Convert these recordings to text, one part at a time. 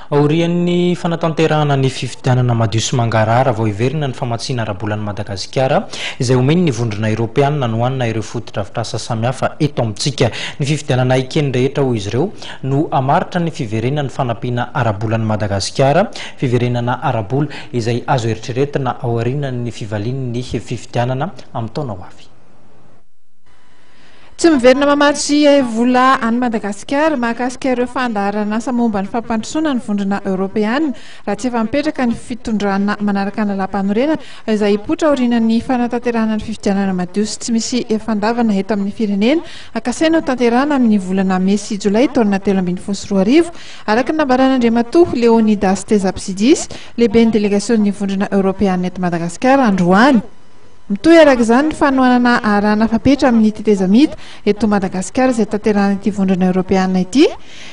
Aorian'ny fanatanterahana ny fifidianana madio sy mangarahara vao iverina ny famatsiana ara-bolan'i Madagasikara izay omeny ny vondrona Eoropeanina nohanina ireo foto-drafitrasa samihafa eto amintsika. Ny fifidianana ikeny rehetra hoy izy ireo no hamaritra ny fiverenan'ny fanampiana ara-bolan'i Madagasikara, fiverenana ara-bola izay azo eritreretina ao aorianan'ny fivalian'ny fifidianana amin'ny taona ho avy. Tsy miverina mamatsy vola any Madagasikara mahakasika ireo fandaharana asa momba ny fampandrosoana ny vondrona Eoropeanina raha tsy efa mipetraka ny fitondrana manaraka ny lalam-panorenana izay hipoitra aorianan'ny fanatanterahana ny fifidianana madio sy tsy misy fandavana eto amin'ny firenena akasaina ho tanterahana amin'ny volana May sy Jolay taona 2024 araka ny nambaran'Andriamatoa Leonidas Terzapsidis, lehiben'ny delegasion'ny vondrona Eoropeanina eto Madagasikara androany. Mitohy araka izany ny fanohanana arahana fapetra amin'ny tetezamita eto Madagasikara izay tanterahana ity vondrona Eoropeanina ity.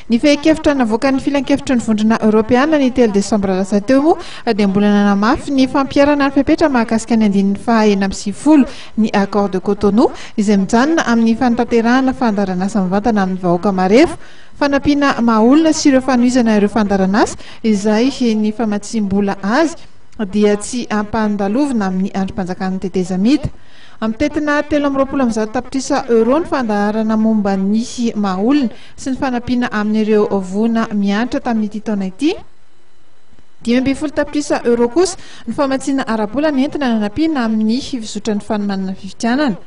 Ny fehi-kevitra navoaka ny filan-kevitry ny vondrona Eoropeanina ny 3 Desambra lasa teo moa dia mbola nanamafy ny fampiarana ny fepetra mahakasika ny 1990 ny Accord de Cotonou izay mijanona amin'ny fanatanterahana fandaran'asa mivantana amin'ny vahoaka marefo, fanampiana maha-olona sy ireo fanohizana ireo fandaran'asa izay ny famatsim-bola azy dia tsy ampandalovina amin'ny androm-panjakan'ny tetezamita. Amin'ny tetina 320 tapitrisa euro ny fandaharana momba ny maha-olona sy ny fanampiana amin'ireo voana miantra tamin'ity taona ity. 5 tapitrisa euro kosa ny famatsiana ara-bola nentina nanampiana amin'ny fizotra ny fanomanana fifidianana.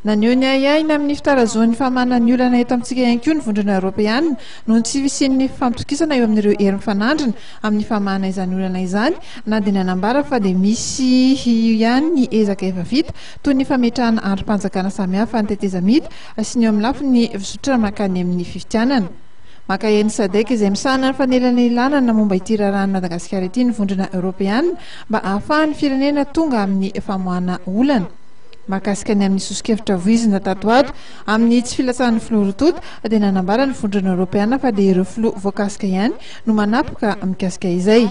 Naneho ny ahiahina amin'ny fitarazoan'ny famanana ny olana eto amintsika ihany koa ny vondrona Eoropeanina noho ny tsy fisian'ny fampitokisana eo amin'ireo hery mifanandrina amin'ny famahana izany olana izany na dia nanambara fa dia misy ihany ny ezaka efa vita toy ny fametrahana androm-panjakana samihafa ny tetezamita sy ny eo amin'ny lafiny fizotra makany amin'ny fifidianana. Maka eny Sadek izay misahana ny fanelana ilanana momba ity raharahany Madagasikara ity ny vondrona Eoropeanina mba ahafahan'ny firenena tonga amin'ny famoahana olana. Mahakasika ny amin'ny sosokevitra voizina tatoato amin'ny tsy filatsan'ny filoha rototo dia nanambara ny vondrona Eoropeanina fa dia ireo filoha voakasika ihany no manapoka mikasika izay.